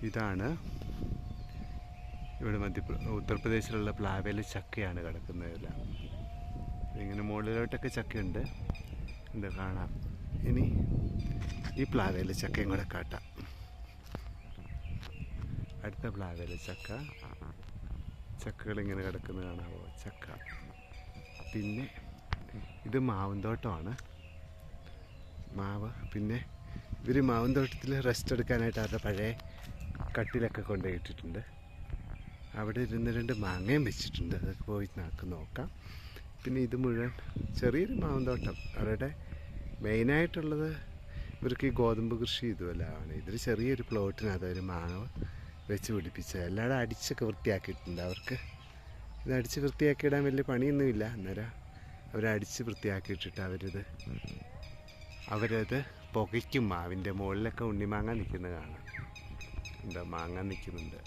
ഇതാണ് ഇവിടെ ഉത്തർപ്രദേശിലുള്ള പ്ലാവേല് ചക്കയാണ് കിടക്കുന്നതെല്ലാം. ഇങ്ങനെ മുകളിലോട്ടൊക്കെ ചക്കയുണ്ട്, എന്താ കാണാം. ഇനി ഈ പ്ലാവേല് ചക്കയും കൂടെ കാട്ടാം. അടുത്ത പ്ലാവേല് ചക്കകളിങ്ങനെ കിടക്കുന്നത് കാണാമോ, ചക്ക. പിന്നെ ഇത് മാവുന്തോട്ടമാണ്, മാവ്. പിന്നെ ഇവർ മാവുന്തോട്ടത്തിൽ റെസ്റ്റ് എടുക്കാനായിട്ട് അവരുടെ പഴയ കട്ടിലൊക്കെ കൊണ്ടുപോയിട്ടിട്ടുണ്ട്. അവിടെ ഇരുന്ന് 2 മാങ്ങയും വെച്ചിട്ടുണ്ട്, അതൊക്കെ പോയി നോക്കാം. പിന്നെ ഇത് മുഴുവൻ ചെറിയൊരു മാവുന്തോട്ടം. അവരുടെ മെയിനായിട്ടുള്ളത് ഇവർക്ക് ഈ ഗോതമ്പ് കൃഷി ഇതുമല്ലാണ്. ഇതൊരു ചെറിയൊരു പ്ലോട്ടിനകത്ത് ഒരു മാവ് വെച്ച് പിടിപ്പിച്ചത്. എല്ലാവരും അടിച്ചൊക്കെ വൃത്തിയാക്കിയിട്ടുണ്ട്. അവർക്ക് ഇത് അടിച്ച് വൃത്തിയാക്കിയിടാൻ വലിയ പണിയൊന്നുമില്ല. അന്നേരം അവരടിച്ച് വൃത്തിയാക്കിയിട്ടിട്ട് അവരത് പുകയ്ക്കും. മാവിൻ്റെ മുകളിലൊക്കെ ഉണ്ണിമാങ്ങ നിൽക്കുന്നത് കാണാം. എന്താ മാങ്ങ നിൽക്കുന്നുണ്ട്.